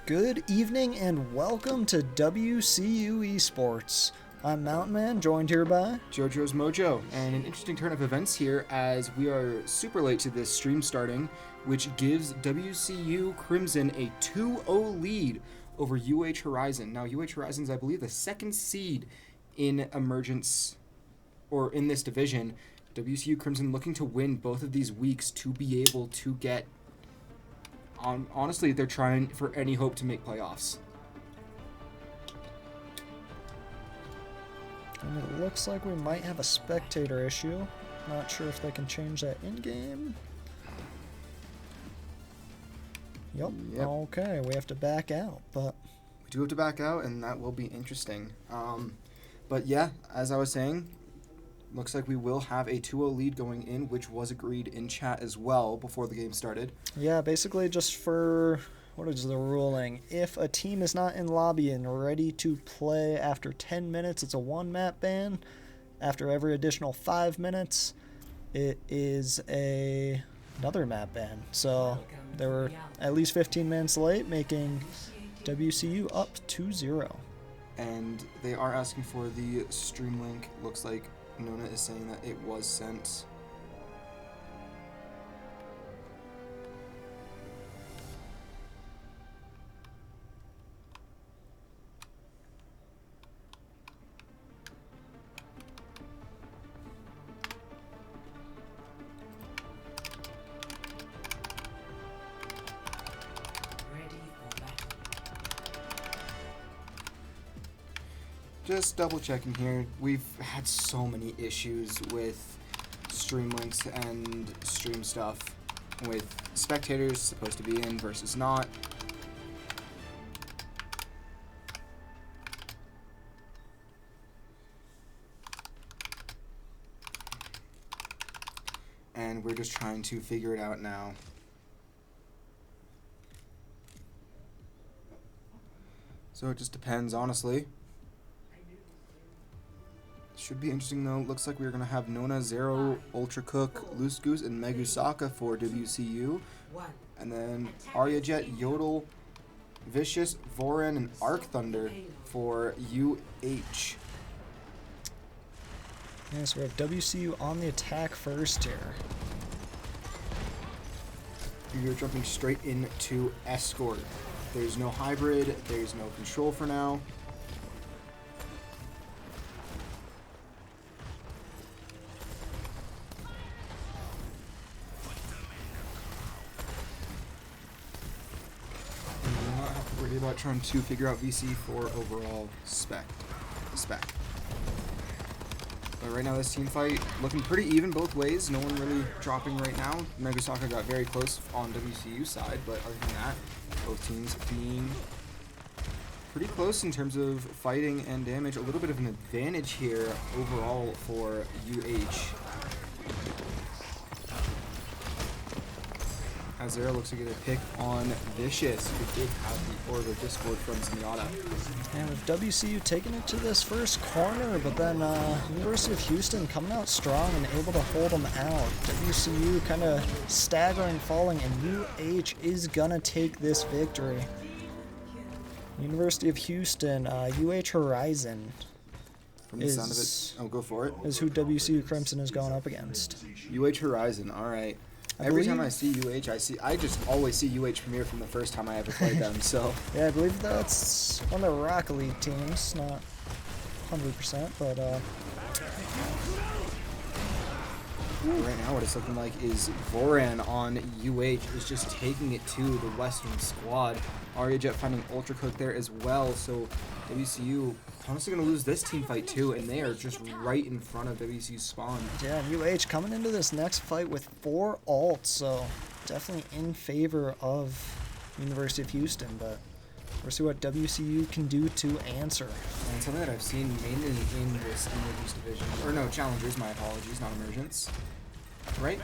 Good evening and welcome to WCU Esports. I'm Mountain Man, joined here by JoJo's Mojo, and an interesting turn of events here as we are super late to this stream starting, which gives WCU Crimson a 2-0 lead over UH Horizon. Now, UH Horizon is, I believe, the second seed in Emergence, or in this division. WCU Crimson looking to win both of these weeks to be able to get, honestly, they're trying for any hope to make playoffs. And it looks like we might have a spectator issue. Not sure if they can change that in-game. Yep. Okay, we have to back out, but... We do have to back out, and that will be interesting. But yeah, as I was saying, looks like we will have a 2-0 lead going in, which was agreed in chat as well before the game started. Yeah, basically just for... What is the ruling? If a team is not in lobby and ready to play after 10 minutes, it's a 1-map ban. After every additional 5 minutes, it is another map ban. So they were at least 15 minutes late, making WCU up 2-0. And they are asking for the stream link. Looks like Nona is saying that it was sent. Just double checking here. We've had so many issues with stream links and stream stuff, with spectators supposed to be in versus not. And we're just trying to figure it out now. So it just depends, honestly. Should be interesting though. Looks like we're gonna have Nona, Zero, Ultra Cook, Loose Goose, and Megusaka for WCU, and then Arya Jet, Yodel, Vicious, Voran, and Arc Thunder for UH. Yeah, so we have WCU on the attack first here. You're jumping straight into Escort. There's no hybrid. There's no control for now. About trying to figure out VC for overall spec. But right now this team fight looking pretty even both ways. No one really dropping right now. Megusaka got very close on WCU side, but other than that, both teams being pretty close in terms of fighting and damage. A little bit of an advantage here overall for UH. Azera looks to get a pick on Vicious, who did have the Order Discord from Zenyatta. And with WCU taking it to this first corner, but then University of Houston coming out strong and able to hold them out. WCU kind of staggering, falling, and UH is going to take this victory. University of Houston, UH Horizon. From the sound of it, oh, go for it. Is who WCU Crimson is going up against. UH Horizon, all right. Every time I see UH, I just always see UH Premier from the first time I ever played them, so. Yeah, I believe that's one of the Rocket League teams, not 100%, but right now what it's looking like is Voran on UH is just taking it to the Western squad. Arya Jet finding Ultra Cook there as well, so WCU honestly going to lose this team fight too, and they are just right in front of WCU's spawn. Yeah, UH coming into this next fight with 4 ults, so definitely in favor of University of Houston, but we'll see what WCU can do to answer. And something that I've seen mainly in this Emergence division, or no, Challengers, my apologies, not Emergence, right?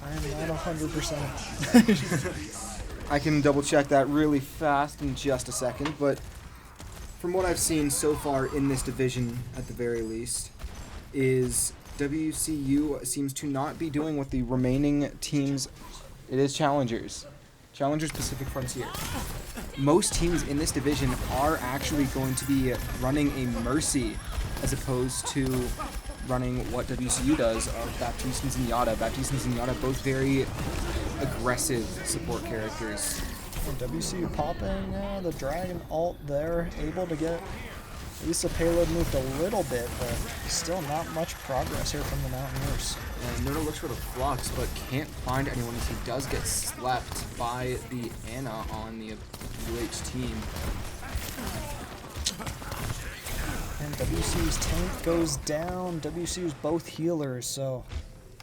I'm not 100%. I can double check that really fast in just a second, but from what I've seen so far in this division, at the very least, is WCU seems to not be doing what the remaining teams, it is Challengers, Challengers Pacific Frontier. Most teams in this division are actually going to be running a Mercy as opposed to running what WCU does of Baptiste and Zenyatta. Baptiste and Zenyatta, both very aggressive support characters. WCU popping the Dragon ult there, able to get at least the payload moved a little bit, but still not much progress here from the Mountaineers. And Nono looks for the Flux, but can't find anyone as he does get slept by the Ana on the UH team. And WCU's tank goes down. WCU's both healers, so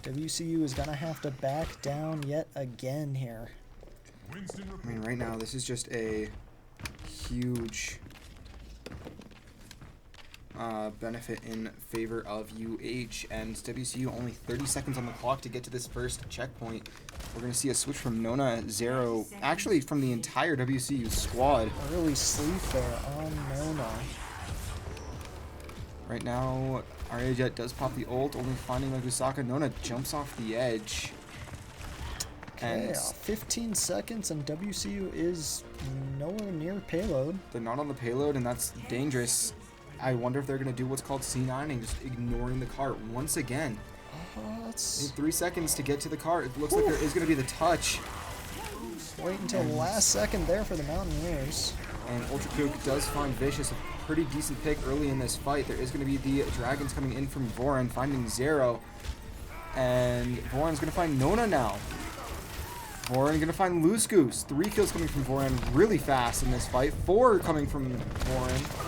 WCU is going to have to back down yet again here. I mean, right now, this is just a huge benefit in favor of UH, and WCU only 30 seconds on the clock to get to this first checkpoint. We're going to see a switch from Nona, Zero, actually from the entire WCU squad. Early sleep there on Nona. Right now, Arya Jet does pop the ult, only finding Megusaka. Nona jumps off the edge. Okay, 15 seconds, and WCU is nowhere near payload. They're not on the payload, and that's dangerous. I wonder if they're going to do what's called C9 and just ignoring the cart once again. They have 3 seconds to get to the cart. It looks like there is going to be the touch. Wait until last second there for the Mountaineers. And Ultra Kook does find Vicious a pretty decent pick early in this fight. There is going to be the Dragons coming in from Voran, finding Zero. And Voran's going to find Nona now. Voran going to find Loose Goose. 3 kills coming from Voran really fast in this fight. 4 coming from Voran.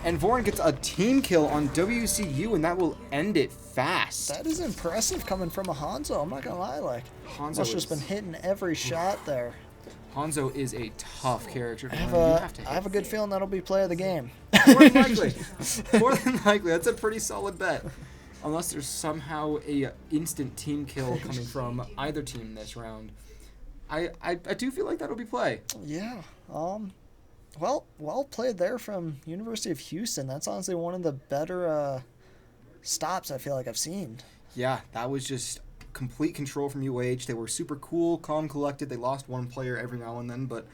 And Voran gets a team kill on WCU, and that will end it fast. That is impressive coming from a Hanzo. I'm not going to lie. Like, Hanzo's just been hitting every shot there. Hanzo is a tough character. I have a good feeling that'll be play of the game. More than likely. More than likely. That's a pretty solid bet. Unless there's somehow a instant team kill coming from either team this round. I do feel like that'll be play. Yeah. Well played there from University of Houston. That's honestly one of the better stops I feel like I've seen. Yeah, that was just complete control from UH. They were super cool, calm, collected. They lost one player every now and then, but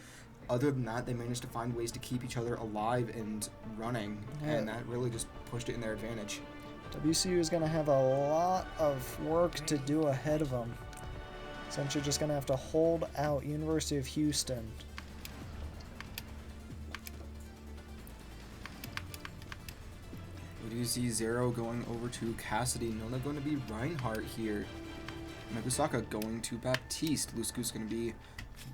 other than that, they managed to find ways to keep each other alive and running, and that really just pushed it in their advantage. WCU is going to have a lot of work to do ahead of them. Essentially just going to have to hold out University of Houston. We do see Zero going over to Cassidy. Nona going to be Reinhardt here. Megusaka going to Baptiste. Loose Goose going to be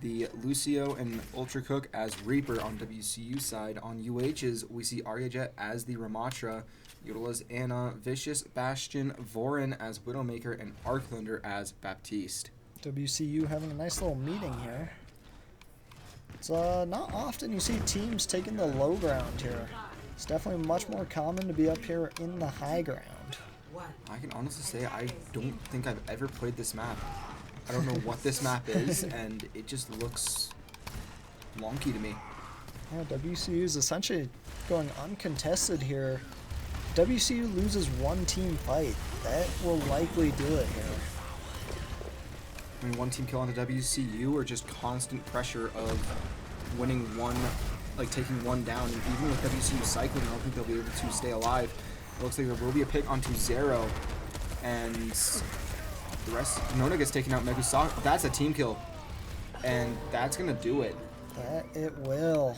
the Lucio, and Ultra Cook as Reaper on WCU side. On UH's, we see Arya Jet as the Ramatra, Yodel as Ana, Vicious, Bastion, Voran as Widowmaker, and Arcthunder as Baptiste. WCU having a nice little meeting here. It's not often you see teams taking the low ground here. It's definitely much more common to be up here in the high ground. I can honestly say I don't think I've ever played this map. I don't know what this map is, and it just looks wonky to me. Yeah, WCU is essentially going uncontested here. WCU loses one team fight. That will likely do it here. I mean, one team kill on the WCU or just constant pressure of winning one, like taking one down. And even with WCU cycling, I don't think they'll be able to stay alive. It looks like there will be a pick onto Zero, and the rest, Nona gets taken out. Megusaka, that's a team kill, and that's gonna do it. That it will.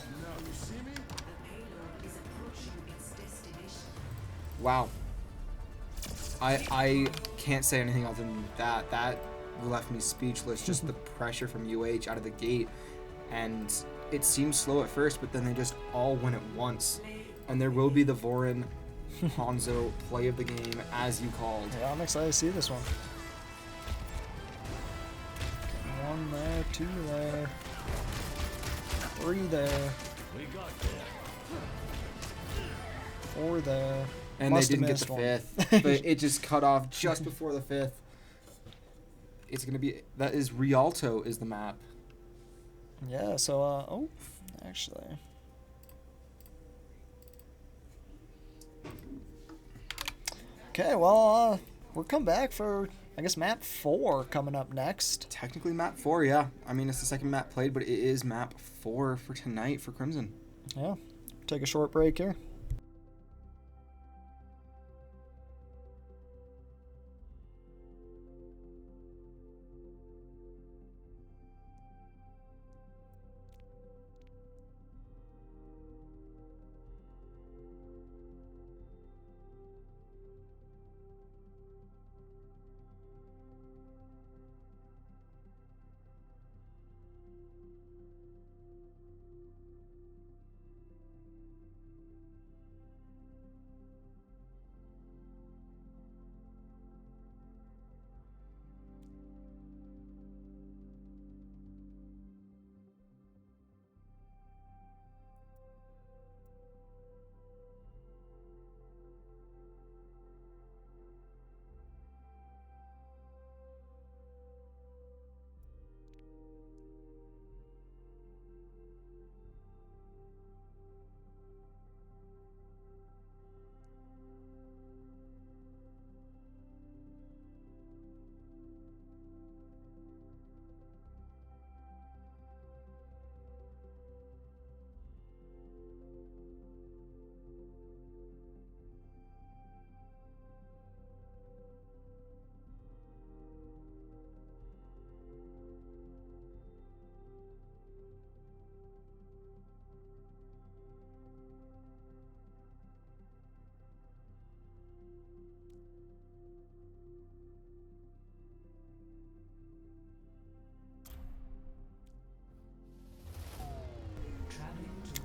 Wow. I can't say anything other than that. That left me speechless. Just the pressure from UH out of the gate, and it seemed slow at first, but then they just all went at once. And there will be the Voran Hanzo play of the game, as you called. Yeah, I'm excited to see this one. One there, 2 there, 3 there, 4 there. And they didn't get the 5th, but it just cut off just before the 5th. It's gonna be, that is Rialto is the map. Yeah. So actually. Okay, well, we'll come back for I guess map 4 coming up next. Technically map 4, yeah. I mean, it's the second map played, but it is map 4 for tonight for Crimson. Yeah. Take a short break here.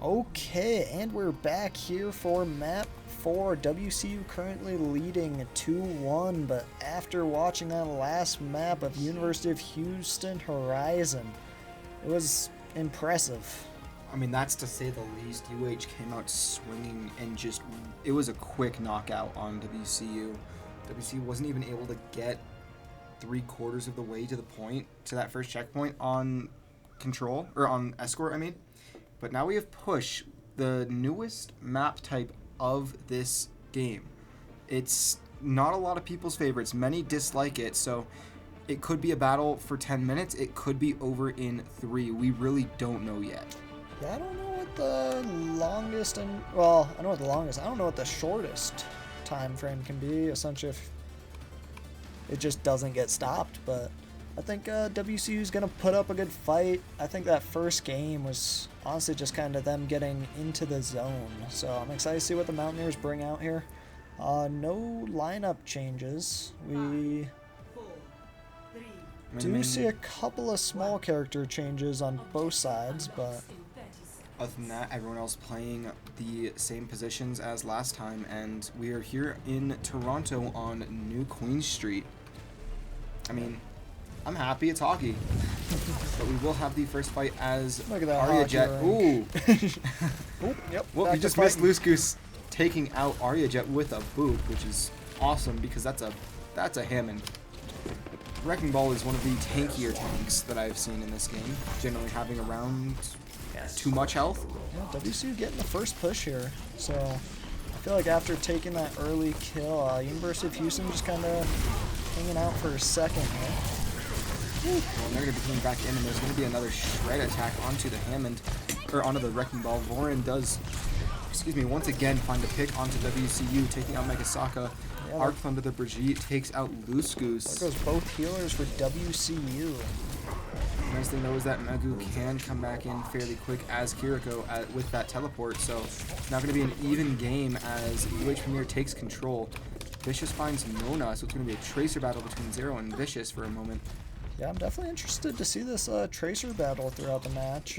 Okay, and we're back here for map 4. WCU currently leading 2-1, but after watching that last map of University of Houston Horizon, it was impressive. I mean, that's to say the least. UH came out swinging and just, it was a quick knockout on WCU. WCU wasn't even able to get 3/4 of the way to the point, to that first checkpoint on control, or on escort, I mean. But now we have push, the newest map type of this game. It's not a lot of people's favorites. Many dislike it, so it could be a battle for 10 minutes. It could be over in 3. We really don't know yet. Yeah, I don't know what the longest and, well, I know what the longest, I don't know what the shortest time frame can be, essentially, if it just doesn't get stopped. But I think WCU is going to put up a good fight. I think that first game was honestly just kind of them getting into the zone. So I'm excited to see what the Mountaineers bring out here. No lineup changes. We do see a couple of small character changes on both sides, but other than that, everyone else playing the same positions as last time, and we are here in Toronto on New Queen Street. I mean, I'm happy it's hockey, but we will have the first fight as look at that Arya Jet. Ooh. Ooh, yep. Well, we just missed Loose Goose taking out Arya Jet with a boop, which is awesome because that's a Hammond. Wrecking Ball is one of the tankier tanks that I've seen in this game, generally having around too much health. Yeah, WCU getting the first push here, so I feel like after taking that early kill, University of Houston just kind of hanging out for a second here. Well, they're going to be coming back in, and there's going to be another shred attack onto the Hammond, or onto the Wrecking Ball. Vorin does, once again find a pick onto WCU, taking out Megasaka. Yeah, Arc Thunder the Brigitte takes out Loose Goose. There goes both healers for WCU. Nice thing though is that Magu can come back in fairly quick as Kiriko with that teleport, so it's not going to be an even game as UH Premier takes control. Vicious finds Nona, so it's going to be a Tracer battle between Zero and Vicious for a moment. Yeah, I'm definitely interested to see this Tracer battle throughout the match.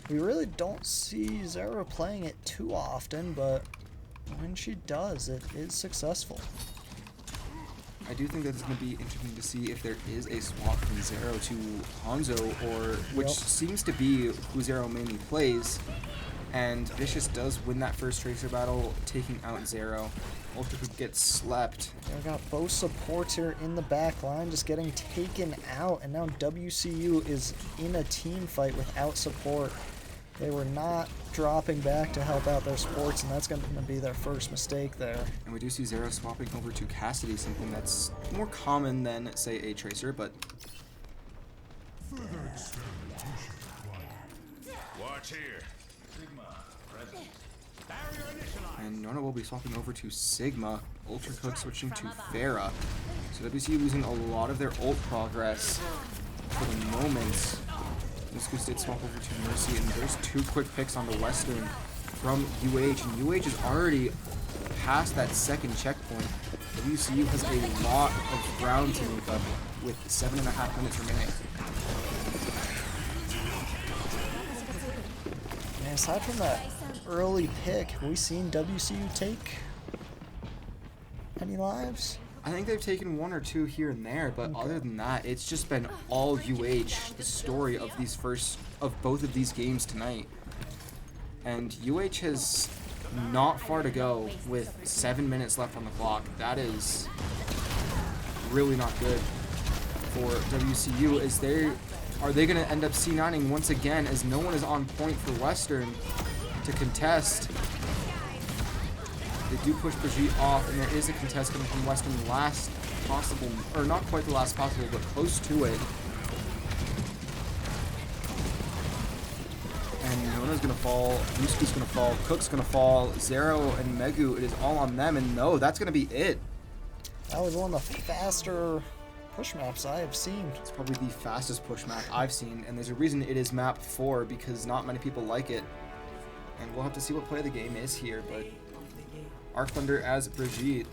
We really don't see Zero playing it too often, but when she does, it is successful. I do think that it's going to be interesting to see if there is a swap from Zero to Hanzo, or which seems to be who Zero mainly plays. And Vicious does win that first Tracer battle, taking out Zero. Ultra Hoop gets slept. Yeah, we got both supports here in the back line just getting taken out, and now WCU is in a team fight without support. They were not dropping back to help out their sports, and that's going to be their first mistake there. And we do see Zero swapping over to Cassidy, something that's more common than, say, a Tracer, but... Watch here. And Nona will be swapping over to Sigma. Ultra Cook switching to Pharah. So WCU losing a lot of their ult progress for the moment. Niskus did swap over to Mercy, and there's 2 quick picks on the Western from UH, and UH is already past that second checkpoint. WCU has a lot of ground to make up with 7.5 minutes remaining. And aside from that early pick, have we seen WCU take any lives? I think they've taken 1 or 2 here and there, but other than that, it's just been all UH, the story of both of these games tonight. And UH has not far to go with 7 minutes left on the clock. That is really not good for WCU. Are they going to end up C9ing once again, as no one is on point for Western to contest? They do push Brigitte off, and there is a contest coming from Western, last possible, or not quite the last possible, but close to it. And Nona's gonna fall, Yusuke's gonna fall, Cook's gonna fall, Zero and Megu, it is all on them, and no, that's gonna be it. That was one of the faster push maps I have seen. It's probably the fastest push map I've seen, and there's a reason it is map 4, because not many people like it. And we'll have to see what play of the game is here, but Arc Thunder as Brigitte.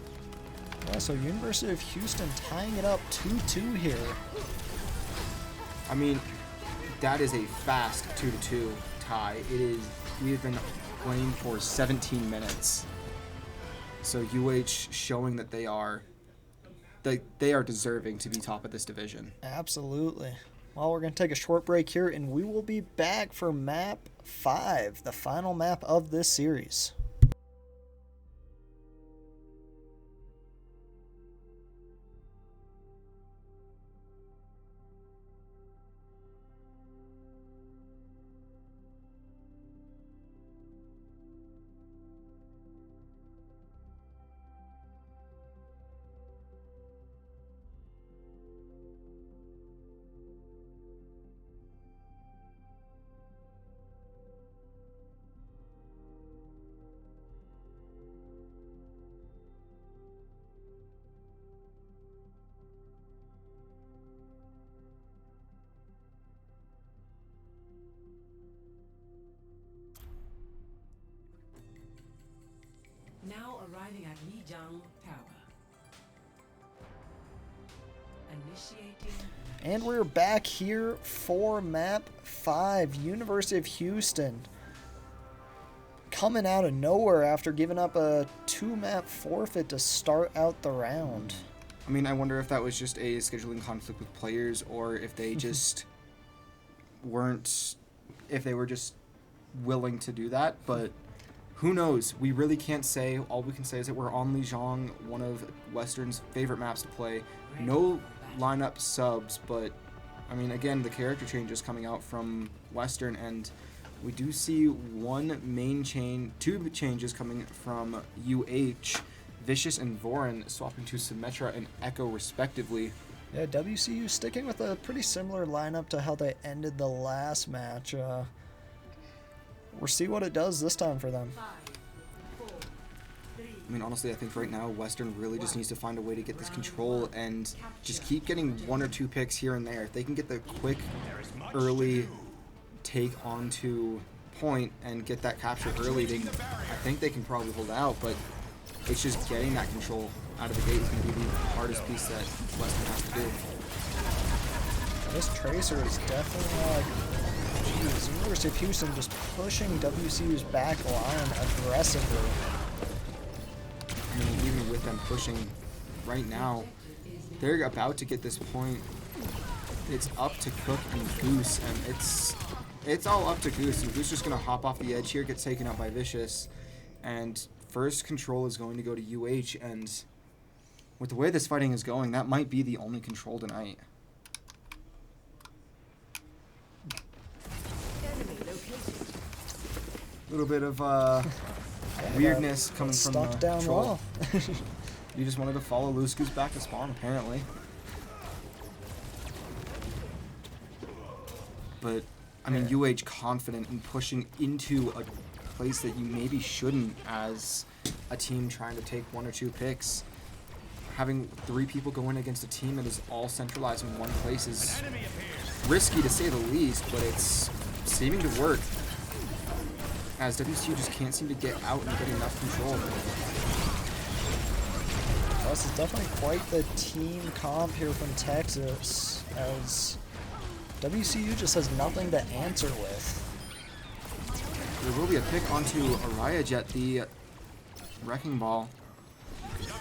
Yeah, so University of Houston tying it up 2-2 here. I mean, that is a fast 2-2 tie. We have been playing for 17 minutes. So UH showing that they are deserving to be top of this division. Absolutely. Well, we're going to take a short break here, and we will be back for map 5, the final map of this series. Now arriving at Lijiang Tower. Initiating. And we're back here for map 5, University of Houston. Coming out of nowhere after giving up a 2-map forfeit to start out the round. I mean, I wonder if that was just a scheduling conflict with players, or if they just if they were just willing to do that, but who knows? We really can't say. All we can say is that we're on Lijiang, one of Western's favorite maps to play. No lineup subs, but I mean, again, the character changes coming out from Western, and we do see two changes coming from UH. Vicious and Vorin swapping to Symmetra and Echo respectively. Yeah, WCU sticking with a pretty similar lineup to how they ended the last match. We'll see what it does this time for them. I mean, honestly, I think right now Western really just needs to find a way to get this control and just keep getting 1 or 2 picks here and there. If they can get the quick, early take onto point and get that capture early, I think they can probably hold out, but it's just getting that control out of the gate is going to be the hardest piece that Western has to do. This Tracer is definitely like, geez, University of Houston just pushing WCU's back line aggressively. I mean, even with them pushing right now, they're about to get this point. It's up to Cook and Goose, and it's all up to Goose. And Goose is just going to hop off the edge here, gets taken out by Vicious, and first control is going to go to UH, and with the way this fighting is going, that might be the only control tonight. little bit of weirdness coming from stuck the down troll. low. You just wanted to follow Lusku's back to spawn, apparently. But, I mean, UH confident in pushing into a place that you maybe shouldn't as a team trying to take 1 or 2 picks. Having 3 people go in against a team that is all centralized in one place is risky to say the least, but it's seeming to work. As WCU just can't seem to get out and get enough control. This is definitely quite the team comp here from Texas, as WCU just has nothing to answer with. There will be a pick onto Araya Jet, the Wrecking Ball,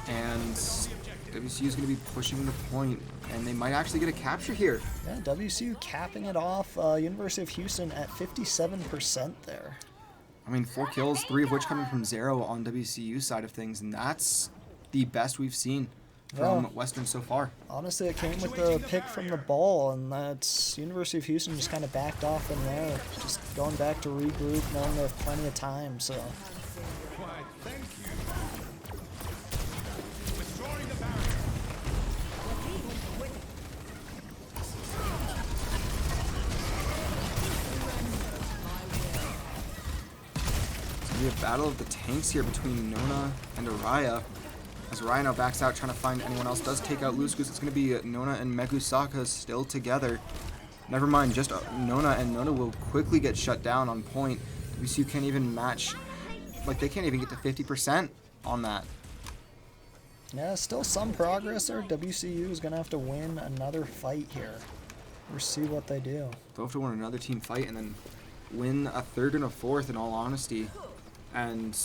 and WCU is going to be pushing the point, and they might actually get a capture here. Yeah, WCU capping it off. University of Houston at 57% there. I mean, 4 kills, 3 of which coming from Zero on WCU side of things, and that's the best we've seen from Western so far. Honestly, it came with the pick from the ball, and that's University of Houston just kind of backed off from there, just going back to regroup, knowing they have plenty of time. So. We have battle of the tanks here between Nona and Araya. As Araya now backs out, trying to find anyone else. Does take out Luskus. It's going to be Nona and Megusaka still together. Never mind, just Nona, and Nona will quickly get shut down on point. WCU can't even match, like they can't even get to 50% on that. Yeah, still some progress there. WCU is going to have to win another fight here. We'll see what they do. They'll have to win another team fight and then win a 3rd and a 4th in all honesty. And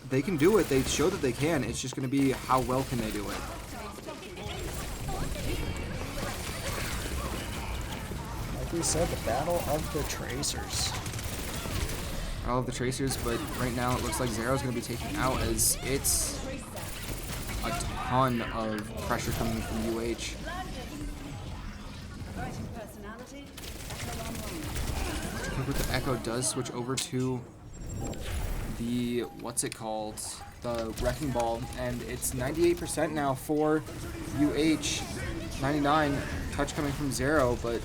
they can do it. They show that they can. It's just going to be how well can they do it. Like we said, the battle of the Tracers. All of the Tracers, but right now it looks like Zero's going to be taken out as it's a ton of pressure coming from UH. With the Echo does switch over to the, what's it called, the Wrecking Ball, and it's 98% now for UH, 99, touch coming from Zero, but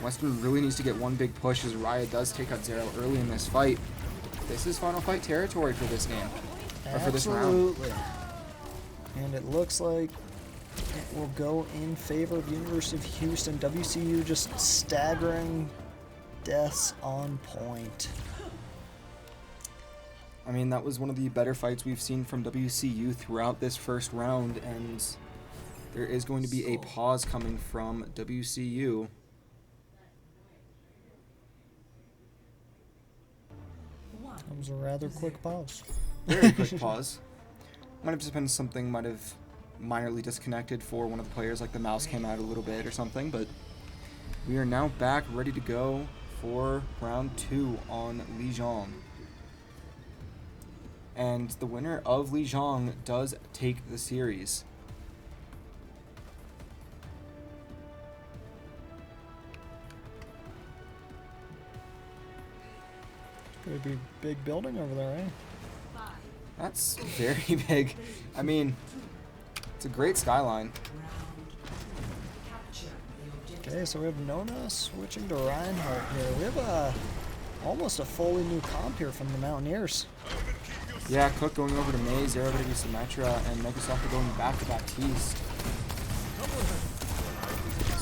Western really needs to get one big push as Araya does take out Zero early in this fight. This is final fight territory for this game, or for this round. Absolutely. And it looks like it will go in favor of University of Houston. WCU just staggering deaths on point. I mean, that was one of the better fights we've seen from WCU throughout this first round, and there is going to be a pause coming from WCU. That was a rather quick pause. Very quick pause. Might have just been something might have minorly disconnected for one of the players, like the mouse came out a little bit or something, but we are now back ready to go for round 2 on Lijiang. And the winner of Lijiang does take the series. Pretty big building over there, eh? That's very big. I mean, it's a great skyline. Okay, so we have Nona switching to Reinhardt here. We have almost a fully new comp here from the Mountaineers. Yeah, Cook going over to May, Zero going to be Symmetra, and Megusaka going back to Baptiste.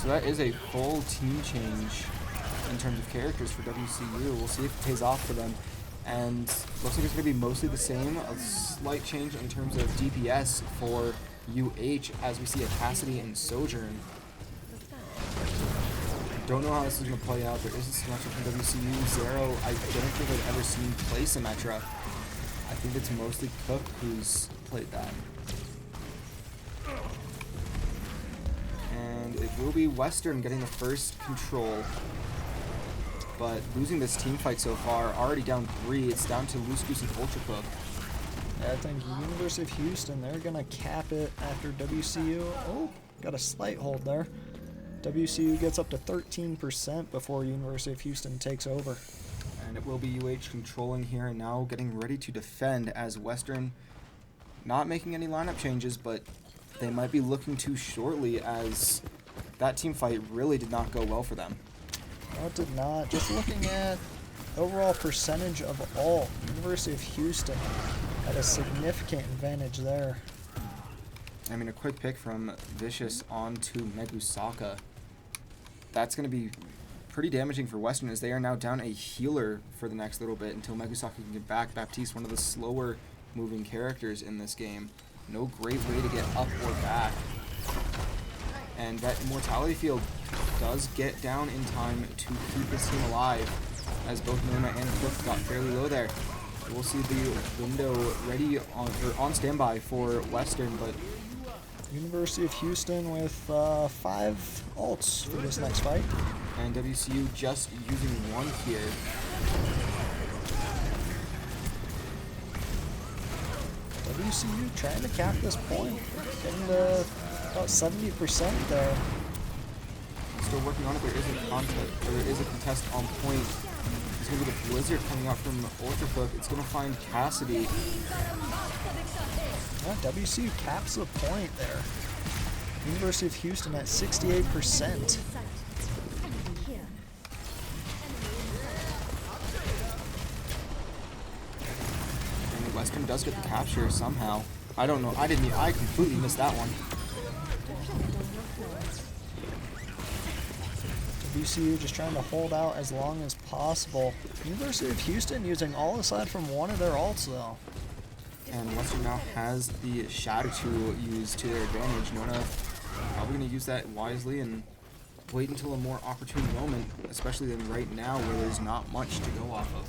So that is a full team change in terms of characters for WCU. We'll see if it pays off for them. And looks like it's going to be mostly the same. A slight change in terms of DPS for UH as we see a Cassidy and Sojourn. Don't know how this is going to play out. There is a Symmetra from WCU. Zero, I don't think I've ever seen play Symmetra. I think it's mostly Cook who's played that. And it will be Western getting the first control. But losing this team fight so far, already down 3. It's down to Luskus and Ultracook. Yeah, I think University of Houston, they're going to cap it after WCU. Oh, got a slight hold there. WCU gets up to 13% before University of Houston takes over. And it will be UH controlling here and now getting ready to defend as Western not making any lineup changes, but they might be looking to shortly as that team fight really did not go well for them. No, it did not. Just looking at overall percentage of all, University of Houston had a significant advantage there. I mean, a quick pick from Vicious onto Megusaka. That's going to be pretty damaging for Western as they are now down a healer for the next little bit until Megusaka can get back. Baptiste, one of the slower moving characters in this game. No great way to get up or back. And that Immortality Field does get down in time to keep this team alive as both Norma and Cliff got fairly low there. We'll see the window ready on standby for Western, but University of Houston with 5 ults for this next fight. And WCU just using one here. WCU trying to cap this point, getting to about 70% there. Still working on it. There is a contest on point. It's going to be the Blizzard coming out from Ultrafoot. It's going to find Cassidy. Yeah, WCU caps the point there. University of Houston at 68%. And Western does get the capture somehow. I don't know. I completely missed that one. WCU just trying to hold out as long as possible. University of Houston using all aside from one of their ults though. And Western now has the Shadow to use to their advantage. Nona probably going to use that wisely and wait until a more opportune moment, especially than right now where there's not much to go off of.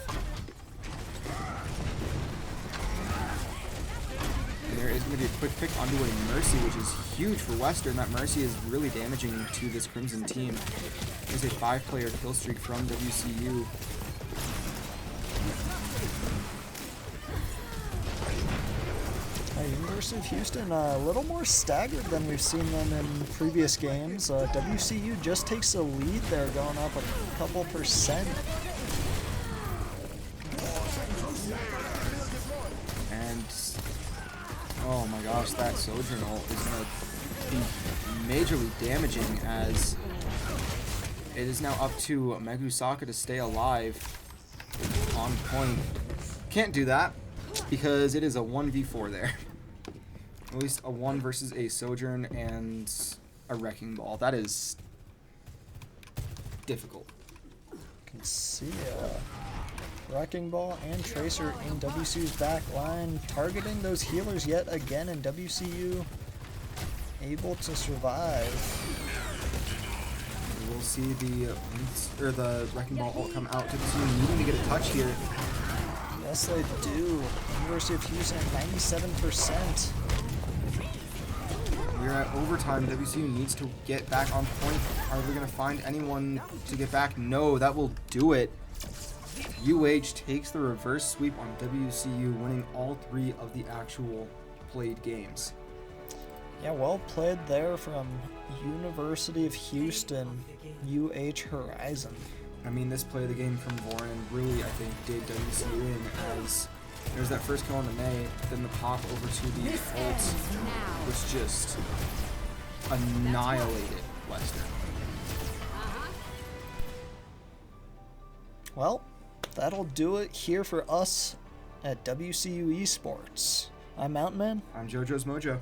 And there is going to be a quick pick onto a Mercy, which is huge for Western. That Mercy is really damaging to this Crimson team. There's a 5-player kill streak from WCU. University of Houston a little more staggered than we've seen them in previous games. WCU just takes the lead there, going up a couple percent. And oh my gosh, that Sojourn ult is going to be majorly damaging as it is now up to Megusaka to stay alive on point. Can't do that because it is a 1v4 there. At least a 1 versus a Sojourn and a Wrecking Ball. That is difficult. You can see Wrecking Ball and Tracer in WCU's back line, targeting those healers yet again, and WCU able to survive. We'll see the Wrecking Ball ult come out. WCU needing to get a touch here. Yes, they do. University of Houston at 97%. We're at overtime. WCU needs to get back on point. Are we going to find anyone to get back? No, that will do it. UH takes the reverse sweep on WCU, winning all 3 of the actual played games. Yeah, well played there from University of Houston, UH Horizon. I mean, this play of the game from Voran really, I think, did WCU in as there's that first kill on the May, then the pop over to the ult, which just annihilated Western. Well, that'll do it here for us at WCU Esports. I'm Mountain Man. I'm JoJo's Mojo.